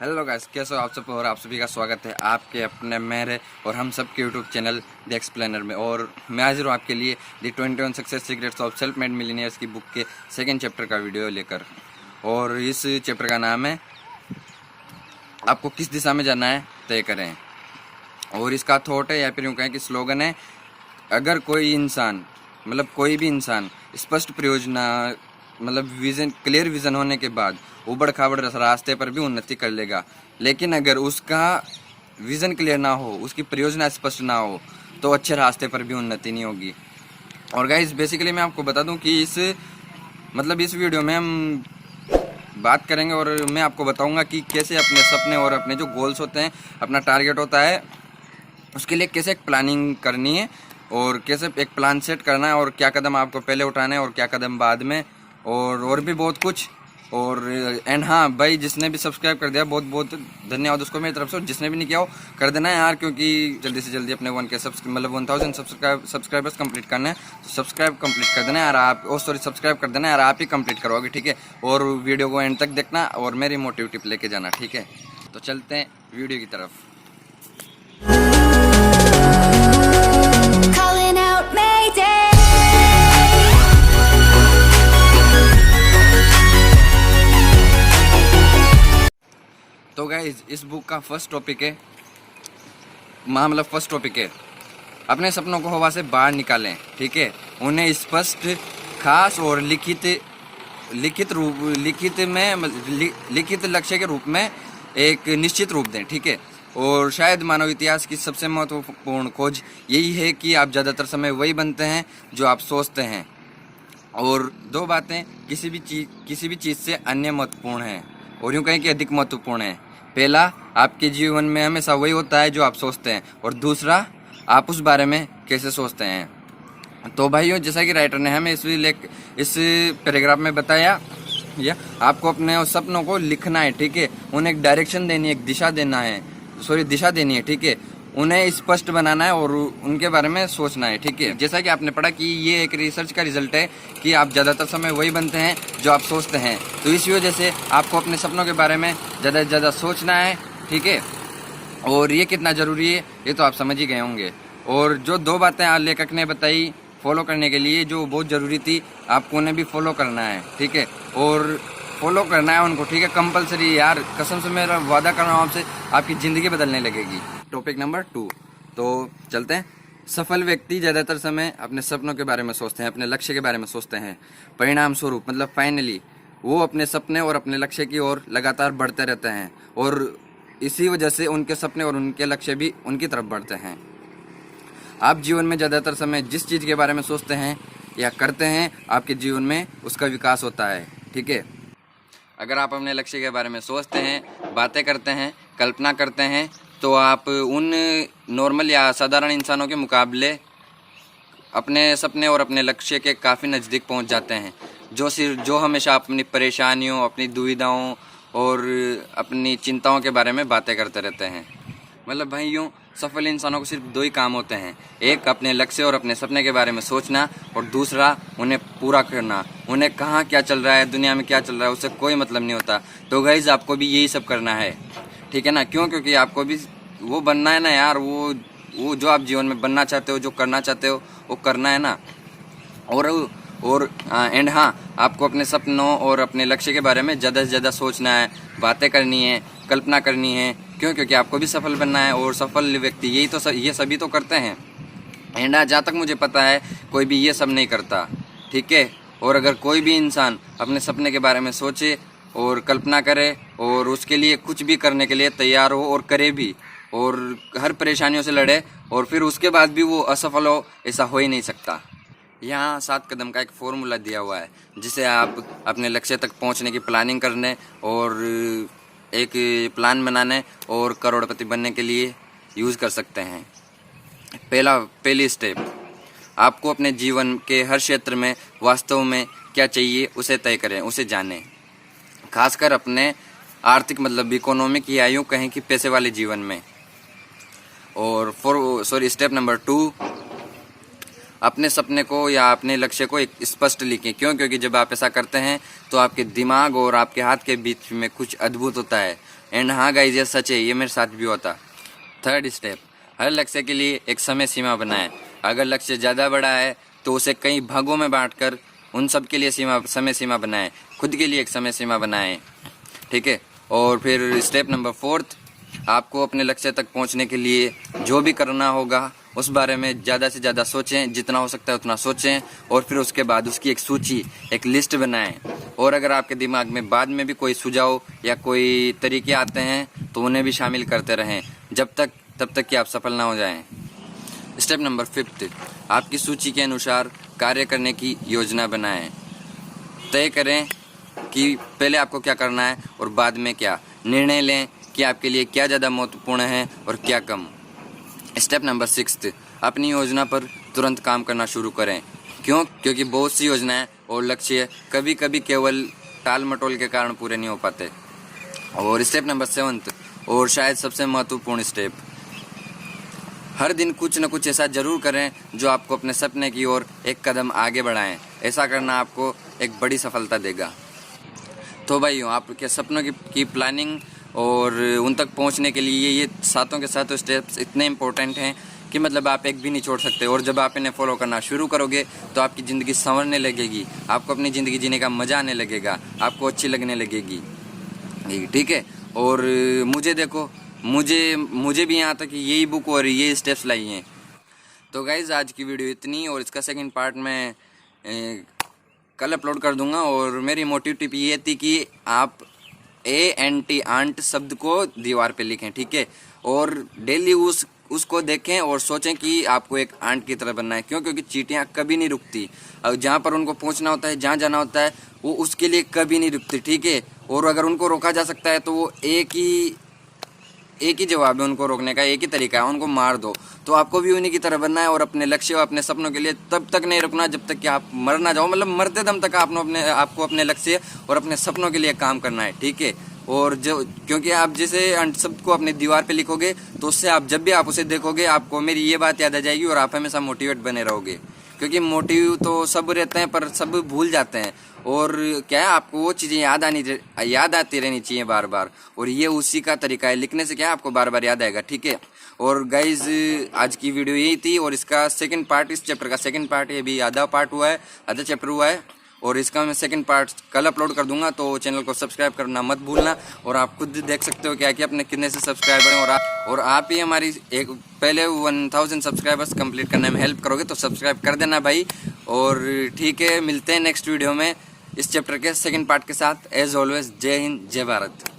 Hello guys, कैसे हो आप सब। और आप सभी का स्वागत है आपके अपने मेरे और हम सब के यूट्यूब चैनल द एक्सप्लेनर में। और मैं हाजिर हूँ आपके लिए the 21 success secrets of self made millionaires की बुक के सेकंड चैप्टर का वीडियो लेकर। और इस चैप्टर का नाम है आपको किस दिशा में जाना है तय करें। और इसका थॉट है या फिर यूँ कहें कि स्लोगन है, अगर कोई इंसान कोई भी इंसान स्पष्ट परियोजना विजन क्लियर विजन होने के बाद उबड़ खाबड़ रास्ते पर भी उन्नति कर लेगा, लेकिन अगर उसका विजन क्लियर ना हो, उसकी परियोजना स्पष्ट ना हो, तो अच्छे रास्ते पर भी उन्नति नहीं होगी। और गाइस बेसिकली मैं आपको बता दूं कि इस वीडियो में हम बात करेंगे और मैं आपको बताऊंगा कि कैसे अपने सपने और अपने जो गोल्स होते हैं, अपना टारगेट होता है, उसके लिए कैसे एक प्लानिंग करनी है और कैसे एक प्लान सेट करना है और क्या कदम आपको पहले उठाना है और क्या कदम बाद में, और भी बहुत कुछ। और एंड हाँ भाई, जिसने भी सब्सक्राइब कर दिया बहुत बहुत धन्यवाद उसको मेरी तरफ से। जिसने भी नहीं किया हो कर देना है यार, क्योंकि जल्दी से जल्दी अपने 1000 सब्सक्राइबर्स कंप्लीट करना है। सब्सक्राइब कंप्लीट कर देना यार आप, सब्सक्राइब कर देना यार, आप ही कंप्लीट करोगे, ठीक है। और वीडियो को एंड तक देखना और मेरी मोटिव टिप लेके जाना, ठीक है। तो चलते हैं वीडियो की तरफ। तो गाइज इस बुक का फर्स्ट टॉपिक है अपने सपनों को हवा से बाहर निकालें, ठीक है। उन्हें स्पष्ट, खास और लिखित लक्ष्य के रूप में एक निश्चित रूप दें, ठीक है। और शायद मानव इतिहास की सबसे महत्वपूर्ण खोज यही है कि आप ज़्यादातर समय वही बनते हैं जो आप सोचते हैं। और दो बातें किसी भी चीज़ से अन्य महत्वपूर्ण हैं, और यूँ कहें कि अधिक महत्वपूर्ण है। पहला, आपके जीवन में हमेशा वही होता है जो आप सोचते हैं, और दूसरा, आप उस बारे में कैसे सोचते हैं। तो भाइयों, जैसा कि राइटर ने हमें इस पैराग्राफ में बताया, या आपको अपने सपनों को लिखना है, ठीक है। उन्हें एक डायरेक्शन देनी है, एक दिशा देनी है, ठीक है। उन्हें स्पष्ट बनाना है और उनके बारे में सोचना है, ठीक है। जैसा कि आपने पढ़ा कि ये एक रिसर्च का रिजल्ट है कि आप ज़्यादातर समय वही बनते हैं जो आप सोचते हैं। तो इस वजह से आपको अपने सपनों के बारे में ज़्यादा से ज़्यादा सोचना है, ठीक है। और ये कितना ज़रूरी है ये तो आप समझ ही गए होंगे। और जो दो बातें लेखक ने बताई फॉलो करने के लिए, जो बहुत ज़रूरी थी, आपको उन्हें भी फॉलो करना है, ठीक है। और फॉलो करना है उनको, ठीक है, कंपलसरी यार। कसम से मेरा वादा कर रहा हूँ आपसे, आपकी ज़िंदगी बदलने लगेगी। टॉपिक नंबर 2, तो चलते हैं। सफल व्यक्ति ज़्यादातर समय अपने सपनों के बारे में सोचते हैं, अपने लक्ष्य के बारे में सोचते हैं। परिणाम स्वरूप फाइनली वो अपने सपने और अपने लक्ष्य की ओर लगातार बढ़ते रहते हैं, और इसी वजह से उनके सपने और उनके लक्ष्य भी उनकी तरफ बढ़ते हैं। आप जीवन में ज़्यादातर समय जिस चीज़ के बारे में सोचते हैं या करते हैं, आपके जीवन में उसका विकास होता है, ठीक है। अगर आप अपने लक्ष्य के बारे में सोचते हैं, बातें करते हैं, कल्पना करते हैं, तो आप उन नॉर्मल या साधारण इंसानों के मुकाबले अपने सपने और अपने लक्ष्य के काफ़ी नज़दीक पहुंच जाते हैं, जो हमेशा अपनी परेशानियों, अपनी दुविधाओं और अपनी चिंताओं के बारे में बातें करते रहते हैं। भाइयों, सफल इंसानों को सिर्फ 2 ही काम होते हैं, एक अपने लक्ष्य और अपने सपने के बारे में सोचना, और दूसरा उन्हें पूरा करना। उन्हें कहाँ क्या चल रहा है, दुनिया में क्या चल रहा है, उससे कोई मतलब नहीं होता। तो गाइस, आपको भी यही सब करना है, ठीक है ना। क्योंकि आपको भी वो बनना है ना यार, वो जो आप जीवन में बनना चाहते हो, जो करना चाहते हो, वो करना है ना। और एंड हाँ, आपको अपने सपनों और अपने लक्ष्य के बारे में ज़्यादा से ज़्यादा सोचना है, बातें करनी है, कल्पना करनी है। क्योंकि आपको भी सफल बनना है, और सफल व्यक्ति ये सभी तो करते हैं। एंड जहाँ तक मुझे पता है, कोई भी ये सब नहीं करता, ठीक है। और अगर कोई भी इंसान अपने सपने के बारे में सोचे और कल्पना करे और उसके लिए कुछ भी करने के लिए तैयार हो और करे भी, और हर परेशानियों से लड़े, और फिर उसके बाद भी वो असफल हो, ऐसा हो ही नहीं सकता। यहाँ 7 कदम का एक फॉर्मूला दिया हुआ है, जिसे आप अपने लक्ष्य तक पहुँचने की प्लानिंग करने और एक प्लान बनाने और करोड़पति बनने के लिए यूज़ कर सकते हैं। पहली स्टेप, आपको अपने जीवन के हर क्षेत्र में वास्तव में क्या चाहिए उसे तय करें, उसे जानें। खासकर अपने आर्थिक इकोनॉमिक या यूँ कहें कि पैसे वाले जीवन में। और स्टेप नंबर 2, अपने सपने को या अपने लक्ष्य को एक स्पष्ट लिखें। क्योंकि जब आप ऐसा करते हैं तो आपके दिमाग और आपके हाथ के बीच में कुछ अद्भुत होता है। एंड हाँ गाइज ये सच है, ये मेरे साथ भी होता। थर्ड स्टेप, हर लक्ष्य के लिए एक समय सीमा बनाएं। अगर लक्ष्य ज़्यादा बड़ा है तो उसे कई भागों में बांटकर उन सब के लिए समय सीमा बनाएं। खुद के लिए एक समय सीमा बनाएं, ठीक है। और फिर स्टेप नंबर 4, आपको अपने लक्ष्य तक पहुंचने के लिए जो भी करना होगा उस बारे में ज़्यादा से ज़्यादा सोचें, जितना हो सकता है उतना सोचें, और फिर उसके बाद उसकी एक सूची, एक लिस्ट बनाएं। और अगर आपके दिमाग में बाद में भी कोई सुझाव या कोई तरीके आते हैं तो उन्हें भी शामिल करते रहें तब तक कि आप सफल ना हो जाएं। स्टेप नंबर 5, आपकी सूची के अनुसार कार्य करने की योजना बनाएं। तय करें कि पहले आपको क्या करना है और बाद में क्या। निर्णय लें कि आपके लिए क्या ज़्यादा महत्वपूर्ण है और क्या कम। स्टेप नंबर 6, अपनी योजना पर तुरंत काम करना शुरू करें। क्योंकि बहुत सी योजनाएं और लक्ष्य कभी कभी केवल टाल मटोल के कारण पूरे नहीं हो पाते। और स्टेप नंबर 7 और शायद सबसे महत्वपूर्ण स्टेप, हर दिन कुछ न कुछ ऐसा जरूर करें जो आपको अपने सपने की ओर एक कदम आगे बढ़ाएं। ऐसा करना आपको एक बड़ी सफलता देगा। तो भाइयों, आपके सपनों की प्लानिंग और उन तक पहुंचने के लिए ये सातों के सातों स्टेप्स इतने इम्पोर्टेंट हैं कि मतलब आप एक भी नहीं छोड़ सकते। और जब आप इन्हें फॉलो करना शुरू करोगे तो आपकी ज़िंदगी संवरने लगेगी, आपको अपनी ज़िंदगी जीने का मज़ा आने लगेगा, आपको अच्छी लगने लगेगी, ठीक है। और मुझे देखो, मुझे भी यहाँ तक यही बुक और ये स्टेप्स लाई हैं। तो गाइज़ आज की वीडियो इतनी, और इसका सेकंड पार्ट मैं कल अपलोड कर दूंगा। और मेरी मोटिव टिप ये थी कि आप ANT आंट शब्द को दीवार पे लिखें, ठीक है। और डेली उसको देखें और सोचें कि आपको एक आंट की तरह बनना है। क्योंकि चींटियाँ कभी नहीं रुकती, और जहाँ पर उनको पहुँचना होता है, जहाँ जाना होता है, वो उसके लिए कभी नहीं रुकती, ठीक है। और अगर उनको रोका जा सकता है तो वो एक ही जवाब है उनको रोकने का, एक ही तरीका है, उनको मार दो। तो आपको भी उन्हीं की तरह बनना है और अपने लक्ष्य और अपने सपनों के लिए तब तक नहीं रुकना जब तक कि आप मर ना जाओ। मतलब मरते दम तक आपको अपने लक्ष्य और अपने सपनों के लिए काम करना है, ठीक है। और क्योंकि आप जैसे अंत शब्द को अपनी दीवार पे लिखोगे तो उससे आप जब भी आप उसे देखोगे आपको मेरी ये बात याद आ जाएगी और आप हमेशा मोटिवेट बने रहोगे। क्योंकि मोटिव तो सब रहते हैं पर सब भूल जाते हैं। और क्या है, आपको वो चीज़ें याद आती रहनी चाहिए बार बार। और ये उसी का तरीका है, लिखने से क्या है आपको बार बार याद आएगा, ठीक है। और गाइज आज की वीडियो यही थी, और इसका सेकंड पार्ट, इस चैप्टर का सेकंड पार्ट, ये भी आधा चैप्टर हुआ है। और इसका मैं सेकंड पार्ट कल अपलोड कर दूंगा, तो चैनल को सब्सक्राइब करना मत भूलना। और आप खुद देख सकते हो क्या कि अपने कितने से सब्सक्राइबर हैं, और आप ही हमारी एक पहले 1000 सब्सक्राइबर्स कंप्लीट करने में हेल्प करोगे। तो सब्सक्राइब कर देना भाई। और ठीक है, मिलते हैं नेक्स्ट वीडियो में इस चैप्टर के सेकंड पार्ट के साथ। एज ऑलवेज, जय हिंद, जय भारत।